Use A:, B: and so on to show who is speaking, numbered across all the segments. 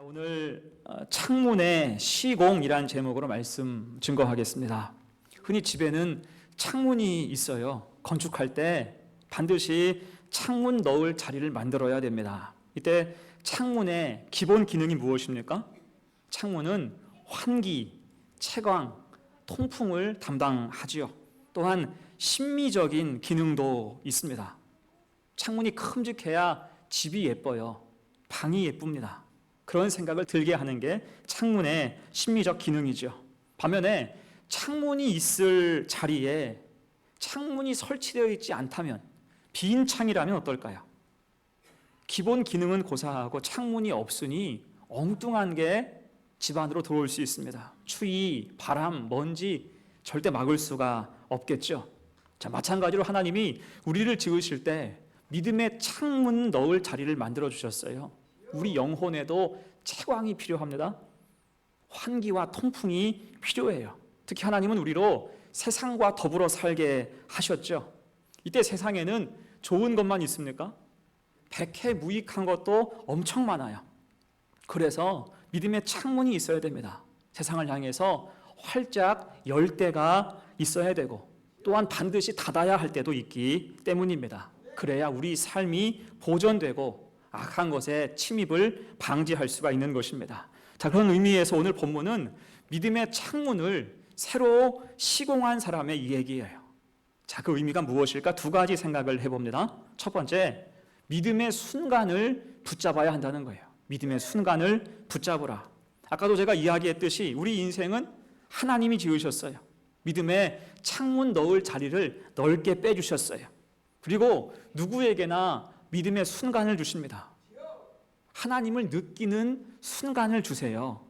A: 오늘 창문의 시공이란 제목으로 말씀 증거하겠습니다. 흔히 집에는 창문이 있어요. 건축할 때 반드시 창문 넣을 자리를 만들어야 됩니다. 이때 창문의 기본 기능이 무엇입니까? 창문은 환기, 채광, 통풍을 담당하지요. 또한 심미적인 기능도 있습니다. 창문이 큼직해야 집이 예뻐요. 방이 예쁩니다. 그런 생각을 들게 하는 게 창문의 심미적 기능이죠. 반면에 창문이 있을 자리에 창문이 설치되어 있지 않다면, 빈 창이라면 어떨까요? 기본 기능은 고사하고 창문이 없으니 엉뚱한 게 집 안으로 들어올 수 있습니다. 추위, 바람, 먼지 절대 막을 수가 없겠죠. 자, 마찬가지로 하나님이 우리를 지으실 때 믿음의 창문 넣을 자리를 만들어 주셨어요. 우리 영혼에도 채광이 필요합니다. 환기와 통풍이 필요해요. 특히 하나님은 우리로 세상과 더불어 살게 하셨죠. 이때 세상에는 좋은 것만 있습니까? 백해무익한 것도 엄청 많아요. 그래서 믿음의 창문이 있어야 됩니다. 세상을 향해서 활짝 열 때가 있어야 되고, 또한 반드시 닫아야 할 때도 있기 때문입니다. 그래야 우리 삶이 보존되고 악한 것에 침입을 방지할 수가 있는 것입니다. 자, 그런 의미에서 오늘 본문은 믿음의 창문을 새로 시공한 사람의 이야기예요. 자, 그 의미가 무엇일까? 두 가지 생각을 해봅니다. 첫 번째, 믿음의 순간을 붙잡아야 한다는 거예요. 믿음의 순간을 붙잡으라. 아까도 제가 이야기했듯이 우리 인생은 하나님이 지으셨어요. 믿음의 창문 넣을 자리를 넓게 빼주셨어요. 그리고 누구에게나 믿음의 순간을 주십니다. 하나님을 느끼는 순간을 주세요.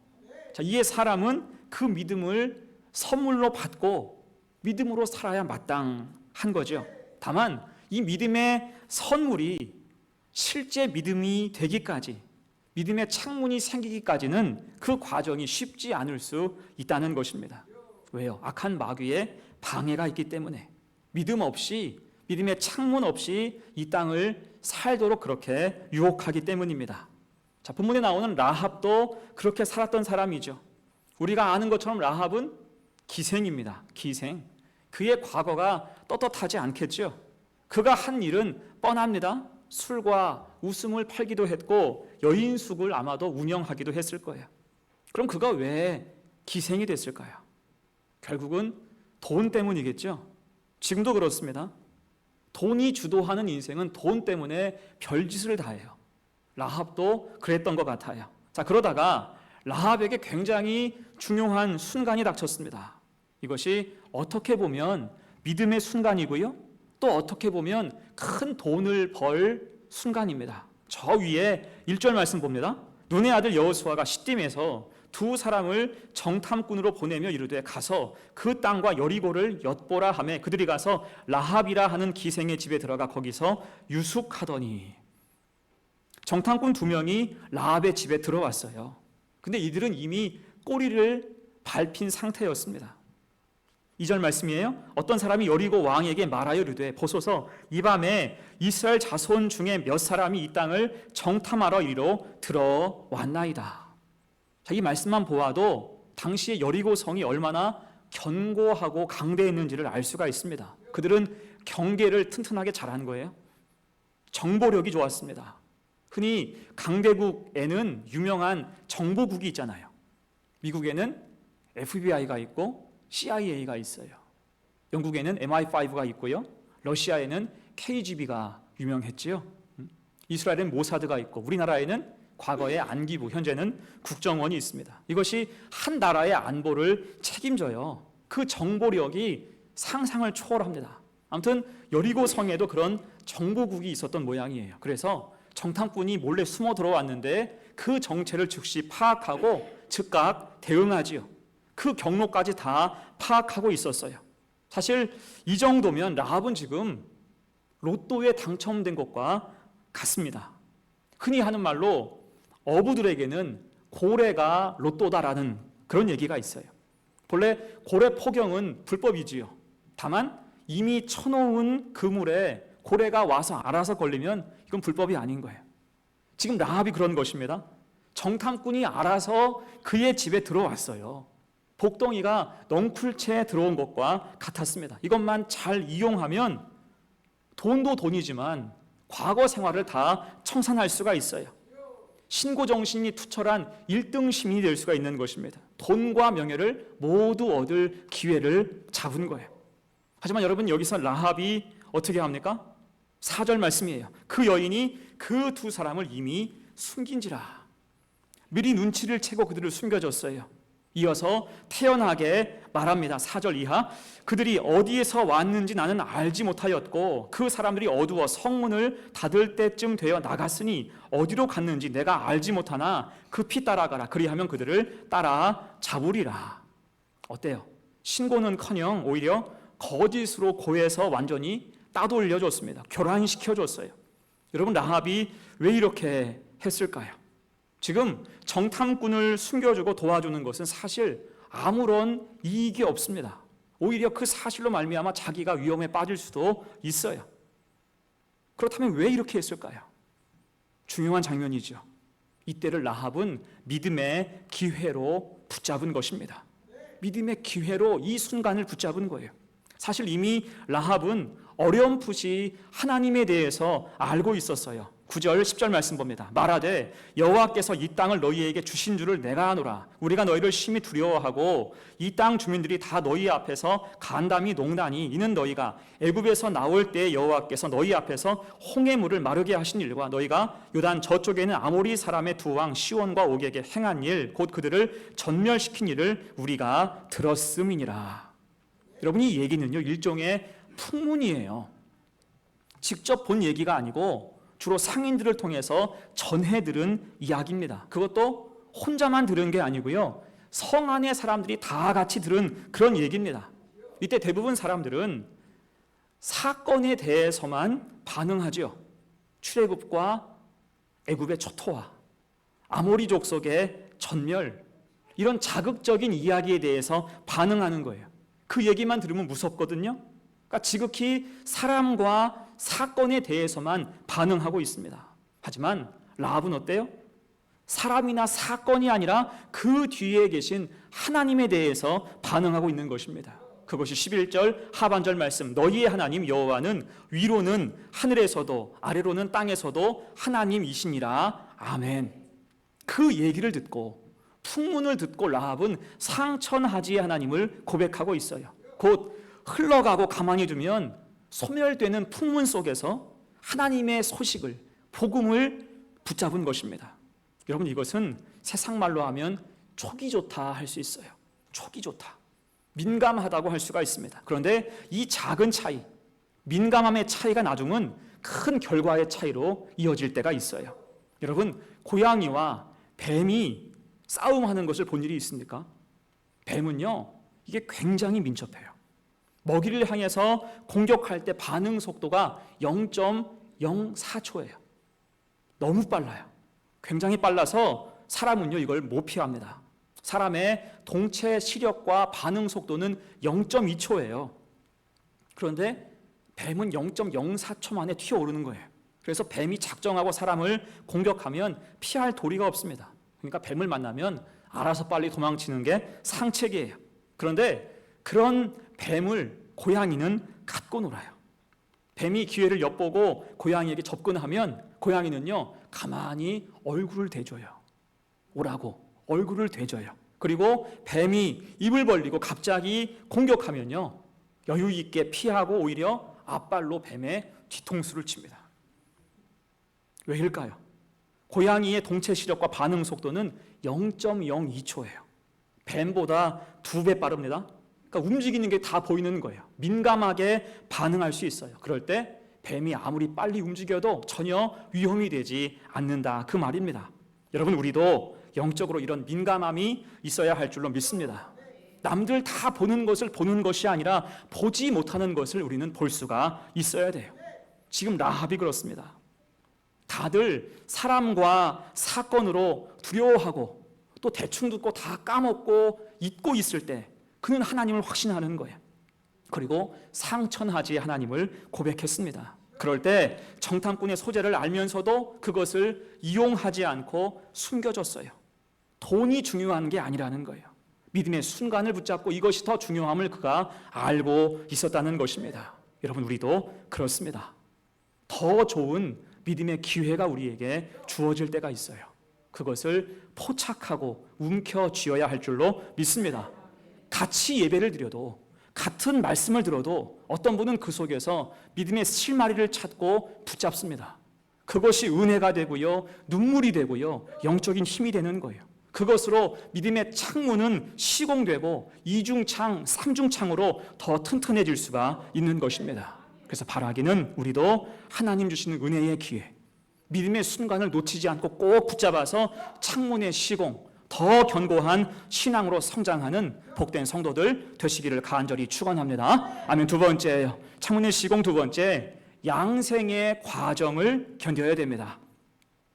A: 자, 이에 사람은 그 믿음을 선물로 받고 믿음으로 살아야 마땅한 거죠. 다만 이 믿음의 선물이 실제 믿음이 되기까지, 믿음의 창문이 생기기까지는 그 과정이 쉽지 않을 수 있다는 것입니다. 왜요? 악한 마귀의 방해가 있기 때문에. 믿음 없이, 믿음의 창문 없이 이 땅을 살도록 그렇게 유혹하기 때문입니다. 자, 본문에 나오는 라합도 그렇게 살았던 사람이죠. 우리가 아는 것처럼 라합은 기생입니다. 기생. 그의 과거가 떳떳하지 않겠죠. 그가 한 일은 뻔합니다. 술과 웃음을 팔기도 했고 여인숙을 아마도 운영하기도 했을 거예요. 그럼 그가 왜 기생이 됐을까요? 결국은 돈 때문이겠죠. 지금도 그렇습니다. 돈이 주도하는 인생은 돈 때문에 별짓을 다 해요. 라합도 그랬던 것 같아요. 자, 그러다가 라합에게 굉장히 중요한 순간이 닥쳤습니다. 이것이 어떻게 보면 믿음의 순간이고요, 또 어떻게 보면 큰 돈을 벌 순간입니다. 저 위에 1절 말씀 봅니다. 눈의 아들 여호수아가 시딤에서 두 사람을 정탐꾼으로 보내며 이르되 가서 그 땅과 여리고를 엿보라 하매 그들이 가서 라합이라 하는 기생의 집에 들어가 거기서 유숙하더니. 정탐꾼 2명이 라합의 집에 들어왔어요. 근데 이들은 이미 꼬리를 밟힌 상태였습니다. 2절 말씀이에요. 어떤 사람이 여리고 왕에게 말하여 이르되 보소서 이 밤에 이스라엘 자손 중에 몇 사람이 이 땅을 정탐하러 이리로 들어왔나이다. 자, 이 말씀만 보아도 당시의 여리고 성이 얼마나 견고하고 강대했는지를 알 수가 있습니다. 그들은 경계를 튼튼하게 잘한 거예요. 정보력이 좋았습니다. 흔히 강대국에는 유명한 정보국이 있잖아요. 미국에는 FBI가 있고 CIA가 있어요. 영국에는 MI5가 있고요. 러시아에는 KGB가 유명했지요. 이스라엘에는 모사드가 있고 우리나라에는 과거에 안기부, 현재는 국정원이 있습니다. 이것이 한 나라의 안보를 책임져요. 그 정보력이 상상을 초월합니다. 아무튼 여리고 성에도 그런 정보국이 있었던 모양이에요. 그래서 정탐꾼이 몰래 숨어 들어왔는데 그 정체를 즉시 파악하고 즉각 대응하지요. 그 경로까지 다 파악하고 있었어요. 사실 이 정도면 라합은 지금 로또에 당첨된 것과 같습니다. 흔히 하는 말로 어부들에게는 고래가 로또다라는 그런 얘기가 있어요. 본래 고래 포경은 불법이지요. 다만 이미 쳐놓은 그물에 고래가 와서 알아서 걸리면 이건 불법이 아닌 거예요. 지금 라합이 그런 것입니다. 정탐꾼이 알아서 그의 집에 들어왔어요. 복덩이가 넝쿨채 들어온 것과 같았습니다. 이것만 잘 이용하면 돈도 돈이지만 과거 생활을 다 청산할 수가 있어요. 신고정신이 투철한 1등 시민이 될 수가 있는 것입니다. 돈과 명예를 모두 얻을 기회를 잡은 거예요. 하지만 여러분, 여기서 라합이 어떻게 합니까? 4절 말씀이에요. 그 여인이 그 두 사람을 이미 숨긴지라. 미리 눈치를 채고 그들을 숨겨줬어요. 이어서 태연하게 말합니다. 4절 이하. 그들이 어디에서 왔는지 나는 알지 못하였고 그 사람들이 어두워 성문을 닫을 때쯤 되어 나갔으니 어디로 갔는지 내가 알지 못하나 급히 따라가라. 그리하면 그들을 따라 잡으리라. 어때요? 신고는커녕 오히려 거짓으로 고해서 완전히 따돌려줬습니다. 교란시켜줬어요. 여러분, 라합이 왜 이렇게 했을까요? 지금 정탐꾼을 숨겨주고 도와주는 것은 사실 아무런 이익이 없습니다. 오히려 그 사실로 말미암아 자기가 위험에 빠질 수도 있어요. 그렇다면 왜 이렇게 했을까요? 중요한 장면이죠. 이때를 라합은 믿음의 기회로 붙잡은 것입니다. 믿음의 기회로 이 순간을 붙잡은 거예요. 사실 이미 라합은 어렴풋이 하나님에 대해서 알고 있었어요. 9절 10절 말씀 봅니다. 말하되 여호와께서 이 땅을 너희에게 주신 줄을 내가 아노라. 우리가 너희를 심히 두려워하고 이 땅 주민들이 다 너희 앞에서 간담이 농다니 이는 너희가 애굽에서 나올 때 여호와께서 너희 앞에서 홍해 물을 마르게 하신 일과 너희가 요단 저쪽에 있는 아모리 사람의 두 왕 시온과 옥에게 행한 일 곧 그들을 전멸시킨 일을 우리가 들었음이니라. 여러분, 이 얘기는요 일종의 풍문이에요. 직접 본 얘기가 아니고 주로 상인들을 통해서 전해 들은 이야기입니다. 그것도 혼자만 들은 게 아니고요, 성 안의 사람들이 다 같이 들은 그런 얘기입니다. 이때 대부분 사람들은 사건에 대해서만 반응하죠. 출애굽과 애굽의 초토화, 아모리 족속의 전멸, 이런 자극적인 이야기에 대해서 반응하는 거예요. 그 얘기만 들으면 무섭거든요. 그러니까 지극히 사람과 사건에 대해서만 반응하고 있습니다. 하지만 라합은 어때요? 사람이나 사건이 아니라 그 뒤에 계신 하나님에 대해서 반응하고 있는 것입니다. 그것이 11절 하반절 말씀. 너희의 하나님 여호와는 위로는 하늘에서도 아래로는 땅에서도 하나님이시니라. 아멘. 그 얘기를 듣고, 풍문을 듣고 라합은 상천하지의 하나님을 고백하고 있어요. 곧 흘러가고 가만히 두면 소멸되는 풍문 속에서 하나님의 소식을, 복음을 붙잡은 것입니다. 여러분, 이것은 세상 말로 하면 촉이 좋다 할 수 있어요. 촉이 좋다, 민감하다고 할 수가 있습니다. 그런데 이 작은 차이, 민감함의 차이가 나중은 큰 결과의 차이로 이어질 때가 있어요. 여러분, 고양이와 뱀이 싸움하는 것을 본 일이 있습니까? 뱀은요, 이게 굉장히 민첩해요. 먹이를 향해서 공격할 때 반응 속도가 0.04초예요. 너무 빨라요. 굉장히 빨라서 사람은요 이걸 못 피합니다. 사람의 동체 시력과 반응 속도는 0.2초예요. 그런데 뱀은 0.04초 만에 튀어오르는 거예요. 그래서 뱀이 작정하고 사람을 공격하면 피할 도리가 없습니다. 그러니까 뱀을 만나면 알아서 빨리 도망치는 게 상책이에요. 그런데 그런 뱀을 고양이는 갖고 놀아요. 뱀이 기회를 엿보고 고양이에게 접근하면 고양이는요 가만히 얼굴을 대줘요. 오라고 얼굴을 대줘요. 그리고 뱀이 입을 벌리고 갑자기 공격하면요 여유 있게 피하고 오히려 앞발로 뱀의 뒤통수를 칩니다. 왜일까요? 고양이의 동체 시력과 반응 속도는 0.02초예요. 뱀보다 2배 빠릅니다. 그러니까 움직이는 게 다 보이는 거예요. 민감하게 반응할 수 있어요. 그럴 때 뱀이 아무리 빨리 움직여도 전혀 위험이 되지 않는다, 그 말입니다. 여러분, 우리도 영적으로 이런 민감함이 있어야 할 줄로 믿습니다. 남들 다 보는 것을 보는 것이 아니라 보지 못하는 것을 우리는 볼 수가 있어야 돼요. 지금 라합이 그렇습니다. 다들 사람과 사건으로 두려워하고 또 대충 듣고 다 까먹고 잊고 있을 때 그는 하나님을 확신하는 거예요. 그리고 상천하지의 하나님을 고백했습니다. 그럴 때 정탐꾼의 소재를 알면서도 그것을 이용하지 않고 숨겨줬어요. 돈이 중요한 게 아니라는 거예요. 믿음의 순간을 붙잡고 이것이 더 중요함을 그가 알고 있었다는 것입니다. 여러분, 우리도 그렇습니다. 더 좋은 믿음의 기회가 우리에게 주어질 때가 있어요. 그것을 포착하고 움켜쥐어야 할 줄로 믿습니다. 같이 예배를 드려도, 같은 말씀을 들어도 어떤 분은 그 속에서 믿음의 실마리를 찾고 붙잡습니다. 그것이 은혜가 되고요, 눈물이 되고요, 영적인 힘이 되는 거예요. 그것으로 믿음의 창문은 시공되고 이중창, 삼중창으로 더 튼튼해질 수가 있는 것입니다. 그래서 바라기는 우리도 하나님 주시는 은혜의 기회, 믿음의 순간을 놓치지 않고 꼭 붙잡아서 창문의 시공, 더 견고한 신앙으로 성장하는 복된 성도들 되시기를 간절히 축원합니다. 아멘. 두 번째예요. 창문의 시공 두 번째, 양생의 과정을 견뎌야 됩니다.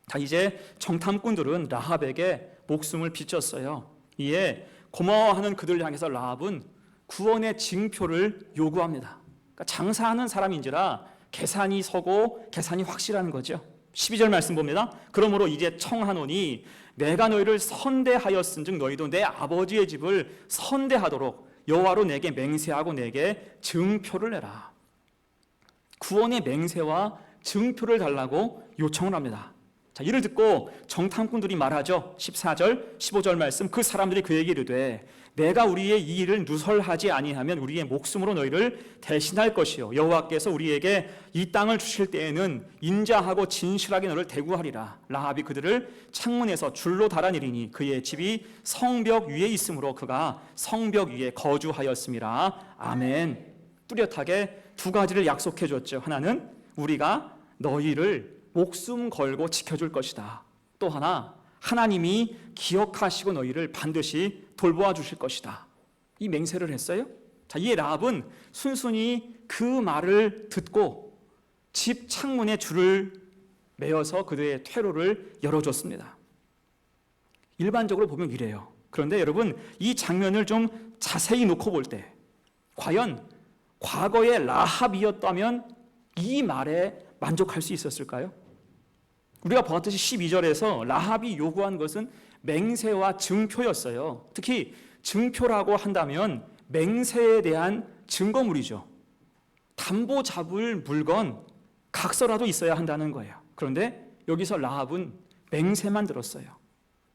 A: 자, 이제 정탐꾼들은 라합에게 목숨을 비쳤어요. 이에 고마워하는 그들을 향해서 라합은 구원의 징표를 요구합니다. 그러니까 장사하는 사람인지라 계산이 서고 계산이 확실한 거죠. 12절 말씀 봅니다. 그러므로 이제 청하노니 내가 너희를 선대하였은즉 너희도 내 아버지의 집을 선대하도록 여호와로 내게 맹세하고 내게 증표를 내라. 구원의 맹세와 증표를 달라고 요청을 합니다. 자, 이를 듣고 정탐꾼들이 말하죠. 14절, 15절 말씀. 그 사람들이 그에게 이르되 내가 우리의 이 일을 누설하지 아니하면 우리의 목숨으로 너희를 대신할 것이요 여호와께서 우리에게 이 땅을 주실 때에는 인자하고 진실하게 너를 대구하리라. 라합이 그들을 창문에서 줄로 달아내리니 그의 집이 성벽 위에 있으므로 그가 성벽 위에 거주하였음이라. 아멘. 뚜렷하게 두 가지를 약속해 줬죠. 하나는 우리가 너희를 목숨 걸고 지켜줄 것이다. 또 하나, 하나님이 기억하시고 너희를 반드시 돌보아 주실 것이다. 이 맹세를 했어요. 자, 이에 라합은 순순히 그 말을 듣고 집 창문에 줄을 매어서 그들의 퇴로를 열어줬습니다. 일반적으로 보면 이래요. 그런데 여러분, 이 장면을 좀 자세히 놓고 볼 때 과연 과거의 라합이었다면 이 말에 만족할 수 있었을까요? 우리가 보았듯이 12절에서 라합이 요구한 것은 맹세와 증표였어요. 특히 증표라고 한다면 맹세에 대한 증거물이죠. 담보 잡을 물건, 각서라도 있어야 한다는 거예요. 그런데 여기서 라합은 맹세만 들었어요.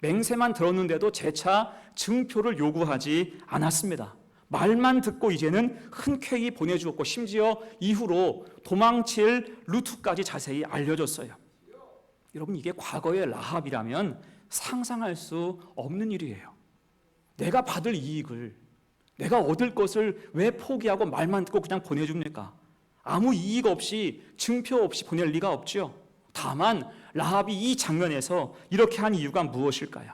A: 맹세만 들었는데도 재차 증표를 요구하지 않았습니다. 말만 듣고 이제는 흔쾌히 보내주었고 심지어 이후로 도망칠 루트까지 자세히 알려줬어요. 여러분, 이게 과거의 라합이라면 상상할 수 없는 일이에요. 내가 받을 이익을, 내가 얻을 것을 왜 포기하고 말만 듣고 그냥 보내줍니까? 아무 이익 없이, 증표 없이 보낼 리가 없죠. 다만 라합이 이 장면에서 이렇게 한 이유가 무엇일까요?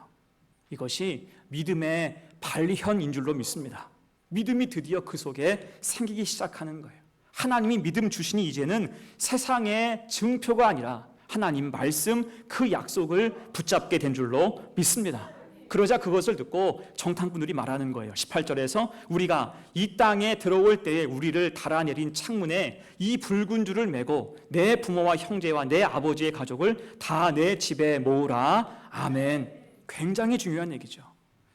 A: 이것이 믿음의 발현인 줄로 믿습니다. 믿음이 드디어 그 속에 생기기 시작하는 거예요. 하나님이 믿음 주시니 이제는 세상의 증표가 아니라 하나님 말씀, 그 약속을 붙잡게 된 줄로 믿습니다. 그러자 그것을 듣고 정탐꾼들이 말하는 거예요. 18절에서 우리가 이 땅에 들어올 때에 우리를 달아내린 창문에 이 붉은 줄을 매고 내 부모와 형제와 내 아버지의 가족을 다 내 집에 모으라. 아멘. 굉장히 중요한 얘기죠.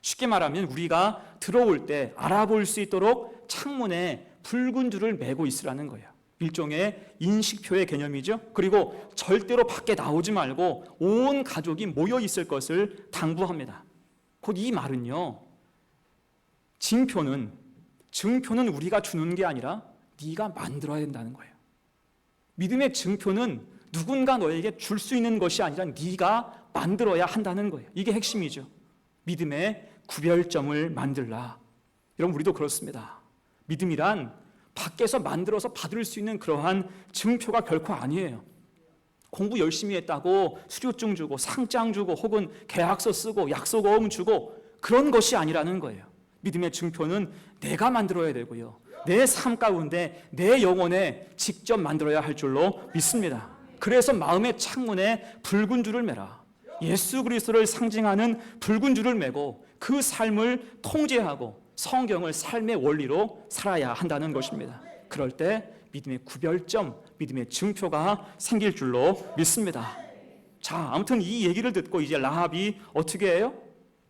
A: 쉽게 말하면 우리가 들어올 때 알아볼 수 있도록 창문에 붉은 줄을 매고 있으라는 거예요. 일종의 인식표의 개념이죠. 그리고 절대로 밖에 나오지 말고 온 가족이 모여 있을 것을 당부합니다. 곧 이 말은요, 증표는 우리가 주는 게 아니라 네가 만들어야 된다는 거예요. 믿음의 증표는 누군가 너에게 줄 수 있는 것이 아니라 네가 만들어야 한다는 거예요. 이게 핵심이죠. 믿음의 구별점을 만들라. 여러분, 우리도 그렇습니다. 믿음이란 밖에서 만들어서 받을 수 있는 그러한 증표가 결코 아니에요. 공부 열심히 했다고 수료증 주고 상장 주고 혹은 계약서 쓰고 약속어음 주고 그런 것이 아니라는 거예요. 믿음의 증표는 내가 만들어야 되고요. 내 삶 가운데 내 영혼에 직접 만들어야 할 줄로 믿습니다. 그래서 마음의 창문에 붉은 줄을 매라. 예수 그리스도를 상징하는 붉은 줄을 매고 그 삶을 통제하고 성경을 삶의 원리로 살아야 한다는 것입니다. 그럴 때 믿음의 구별점, 믿음의 증표가 생길 줄로 믿습니다. 자, 아무튼 이 얘기를 듣고 이제 라합이 어떻게 해요?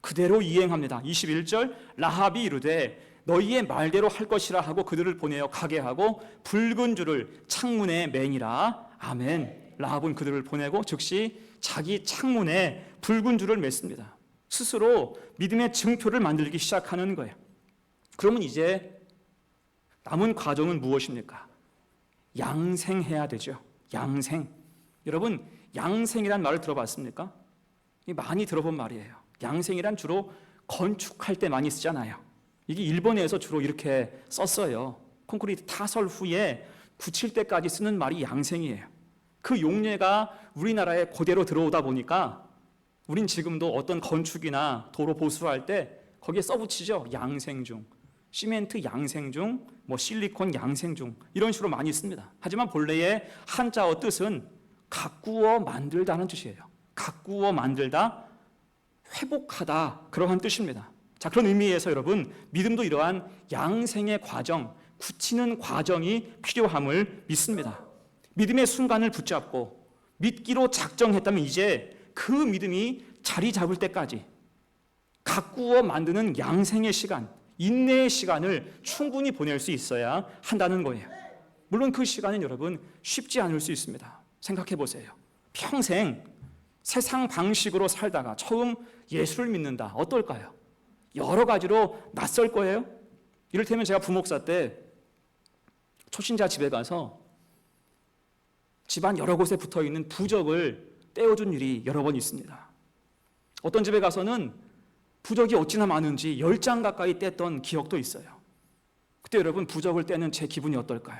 A: 그대로 이행합니다. 21절, 라합이 이르되 너희의 말대로 할 것이라 하고 그들을 보내어 가게 하고 붉은 줄을 창문에 매니라. 아멘. 라합은 그들을 보내고 즉시 자기 창문에 붉은 줄을 맸습니다. 스스로 믿음의 증표를 만들기 시작하는 거예요. 그러면 이제 남은 과정은 무엇입니까? 양생해야 되죠. 양생. 여러분, 양생이란 말을 들어봤습니까? 많이 들어본 말이에요. 양생이란 주로 건축할 때 많이 쓰잖아요. 이게 일본에서 주로 이렇게 썼어요. 콘크리트 타설 후에 굳힐 때까지 쓰는 말이 양생이에요. 그 용례가 우리나라에 그대로 들어오다 보니까 우린 지금도 어떤 건축이나 도로 보수할 때 거기에 써붙이죠. 양생 중, 시멘트 양생 중, 실리콘 양생 중 이런 식으로 많이 씁니다. 하지만 본래의 한자어 뜻은 가꾸어 만들다는 뜻이에요. 가꾸어 만들다, 회복하다 그러한 뜻입니다. 자, 그런 의미에서 여러분 믿음도 이러한 양생의 과정, 굳히는 과정이 필요함을 믿습니다. 믿음의 순간을 붙잡고 믿기로 작정했다면 이제 그 믿음이 자리 잡을 때까지 가꾸어 만드는 양생의 시간, 인내의 시간을 충분히 보낼 수 있어야 한다는 거예요. 물론 그 시간은 여러분 쉽지 않을 수 있습니다. 생각해 보세요. 평생 세상 방식으로 살다가 처음 예수를 믿는다. 어떨까요? 여러 가지로 낯설 거예요. 이를테면 제가 부목사 때 초신자 집에 가서 집안 여러 곳에 붙어있는 부적을 떼어준 일이 여러 번 있습니다. 어떤 집에 가서는 부적이 어찌나 많은지 10장 가까이 뗐던 기억도 있어요. 그때 여러분 부적을 떼는 제 기분이 어떨까요?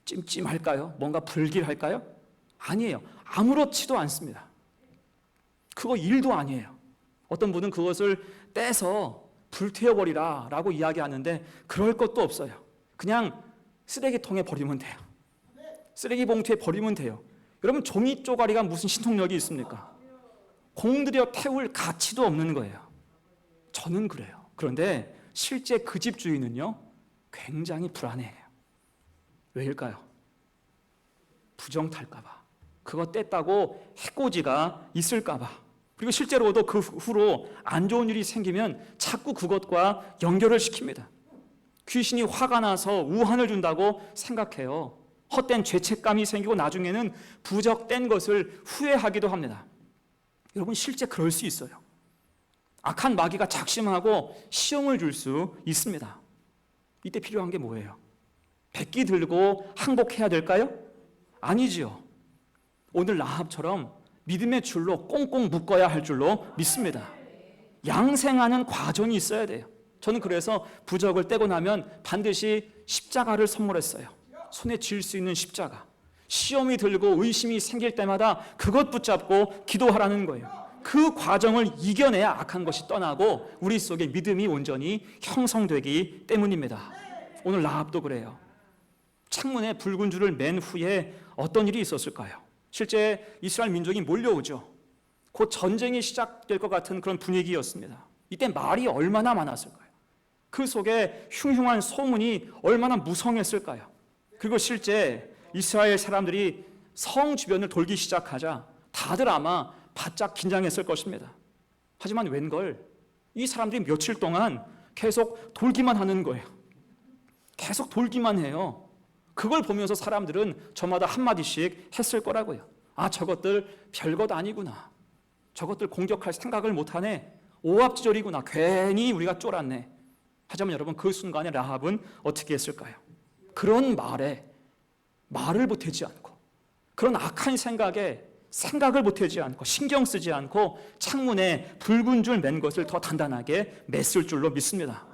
A: 찜찜할까요? 뭔가 불길할까요? 아니에요. 아무렇지도 않습니다. 그거 일도 아니에요. 어떤 분은 그것을 떼서 불태워버리라 라고 이야기하는데 그럴 것도 없어요. 그냥 쓰레기통에 버리면 돼요. 쓰레기 봉투에 버리면 돼요. 여러분 종이 쪼가리가 무슨 신통력이 있습니까? 공들여 태울 가치도 없는 거예요. 저는 그래요. 그런데 실제 그 집 주인은요 굉장히 불안해해요. 왜일까요? 부정 탈까 봐. 그거 뗐다고 해코지가 있을까 봐. 그리고 실제로도 그 후로 안 좋은 일이 생기면 자꾸 그것과 연결을 시킵니다. 귀신이 화가 나서 우환을 준다고 생각해요. 헛된 죄책감이 생기고 나중에는 부적 뗀 것을 후회하기도 합니다. 여러분 실제 그럴 수 있어요. 악한 마귀가 작심하고 시험을 줄 수 있습니다. 이때 필요한 게 뭐예요? 백기 들고 항복해야 될까요? 아니지요. 오늘 라합처럼 믿음의 줄로 꽁꽁 묶어야 할 줄로 믿습니다. 양생하는 과정이 있어야 돼요. 저는 그래서 부적을 떼고 나면 반드시 십자가를 선물했어요. 손에 쥘 수 있는 십자가. 시험이 들고 의심이 생길 때마다 그것 붙잡고 기도하라는 거예요. 그 과정을 이겨내야 악한 것이 떠나고 우리 속에 믿음이 온전히 형성되기 때문입니다. 오늘 라합도 그래요. 창문에 붉은 줄을 맨 후에 어떤 일이 있었을까요? 실제 이스라엘 민족이 몰려오죠. 곧 전쟁이 시작될 것 같은 그런 분위기였습니다. 이때 말이 얼마나 많았을까요? 그 속에 흉흉한 소문이 얼마나 무성했을까요? 그리고 실제 이스라엘 사람들이 성 주변을 돌기 시작하자 다들 아마 바짝 긴장했을 것입니다. 하지만 웬걸 이 사람들이 며칠 동안 계속 돌기만 하는 거예요. 계속 돌기만 해요. 그걸 보면서 사람들은 저마다 한마디씩 했을 거라고요. 아, 저것들 별것 아니구나. 저것들 공격할 생각을 못하네. 오합지졸이구나. 괜히 우리가 쫄았네. 하지만 여러분 그 순간에 라합은 어떻게 했을까요? 그런 말을 보태지 않고 그런 악한 생각에 생각을 보태지 않고 신경 쓰지 않고 창문에 붉은 줄 맨 것을 더 단단하게 맸을 줄로 믿습니다.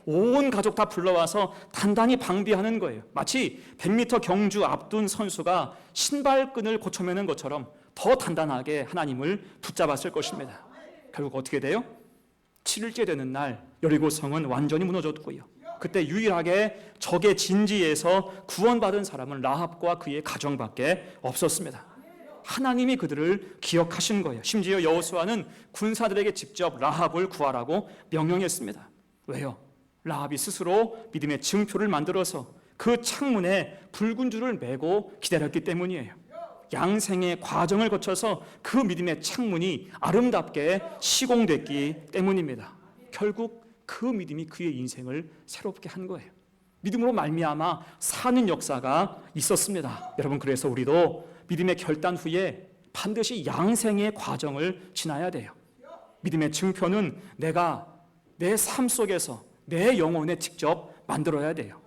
A: 온 가족 다 불러와서 단단히 방비하는 거예요. 마치 100m 경주 앞둔 선수가 신발끈을 고쳐매는 것처럼 더 단단하게 하나님을 붙잡았을 것입니다. 결국 어떻게 돼요? 7일째 되는 날 여리고성은 완전히 무너졌고요. 그때 유일하게 적의 진지에서 구원받은 사람은 라합과 그의 가정밖에 없었습니다. 하나님이 그들을 기억하신 거예요. 심지어 여호수아는 군사들에게 직접 라합을 구하라고 명령했습니다. 왜요? 라합이 스스로 믿음의 증표를 만들어서 그 창문에 붉은 줄을 메고 기다렸기 때문이에요. 양생의 과정을 거쳐서 그 믿음의 창문이 아름답게 시공됐기 때문입니다. 결국 그 믿음이 그의 인생을 새롭게 한 거예요. 믿음으로 말미암아 사는 역사가 있었습니다. 여러분, 그래서 우리도 믿음의 결단 후에 반드시 양생의 과정을 지나야 돼요. 믿음의 증표는 내가 내 삶 속에서 내 영혼에 직접 만들어야 돼요.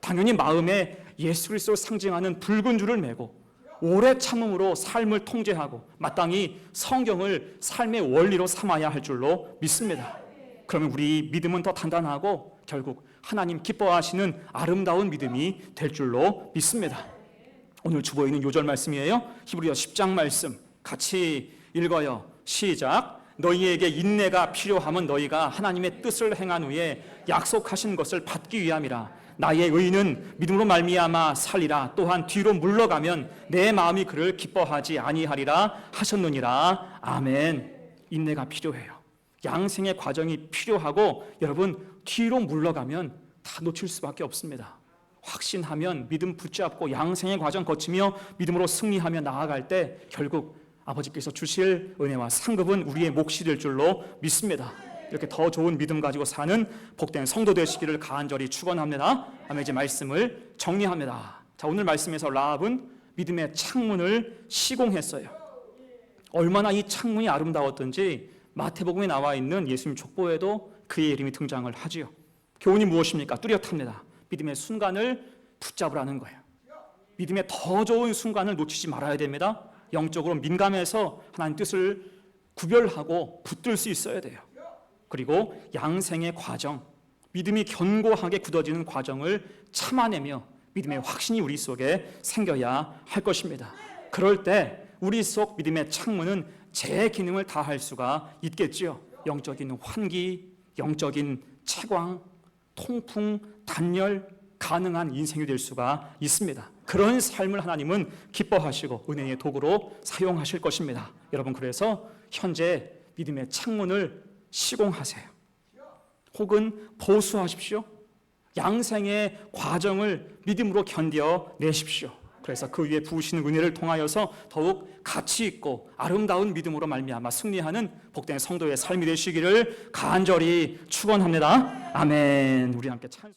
A: 당연히 마음에 예수 그리스도를 상징하는 붉은 줄을 메고 오래 참음으로 삶을 통제하고 마땅히 성경을 삶의 원리로 삼아야 할 줄로 믿습니다. 그러면 우리 믿음은 더 단단하고 결국 하나님 기뻐하시는 아름다운 믿음이 될 줄로 믿습니다. 오늘 주보에 요절 말씀이에요. 히브리서 10장 말씀 같이 읽어요. 시작. 너희에게 인내가 필요하면 너희가 하나님의 뜻을 행한 후에 약속하신 것을 받기 위함이라. 나의 의인은 믿음으로 말미암아 살리라. 또한 뒤로 물러가면 내 마음이 그를 기뻐하지 아니하리라 하셨느니라. 아멘. 인내가 필요해요. 양생의 과정이 필요하고 여러분, 뒤로 물러가면 다 놓칠 수밖에 없습니다. 확신하면 믿음 붙잡고 양생의 과정 거치며 믿음으로 승리하며 나아갈 때 결국 아버지께서 주실 은혜와 상급은 우리의 몫이 될 줄로 믿습니다. 이렇게 더 좋은 믿음 가지고 사는 복된 성도 되시기를 간절히 축원합니다. 아멘. 이제 말씀을 정리합니다. 자, 오늘 말씀에서 라합은 믿음의 창문을 시공했어요. 얼마나 이 창문이 아름다웠던지 마태복음에 나와 있는 예수님 족보에도 그의 이름이 등장을 하지요. 교훈이 무엇입니까? 뚜렷합니다. 믿음의 순간을 붙잡으라는 거예요. 믿음의 더 좋은 순간을 놓치지 말아야 됩니다. 영적으로 민감해서 하나님 뜻을 구별하고 붙들 수 있어야 돼요. 그리고 양생의 과정, 믿음이 견고하게 굳어지는 과정을 참아내며 믿음의 확신이 우리 속에 생겨야 할 것입니다. 그럴 때 우리 속 믿음의 창문은 제 기능을 다할 수가 있겠지요. 영적인 환기, 영적인 채광, 통풍, 단열 가능한 인생이 될 수가 있습니다. 그런 삶을 하나님은 기뻐하시고 은혜의 도구로 사용하실 것입니다. 여러분, 그래서 현재 믿음의 창문을 시공하세요. 혹은 보수하십시오. 양생의 과정을 믿음으로 견뎌내십시오. 그래서 그 위에 부으시는 은혜를 통하여서 더욱 가치 있고 아름다운 믿음으로 말미암아 승리하는 복된 성도의 삶이 되시기를 간절히 축원합니다. 아멘. 우리 함께 찬송.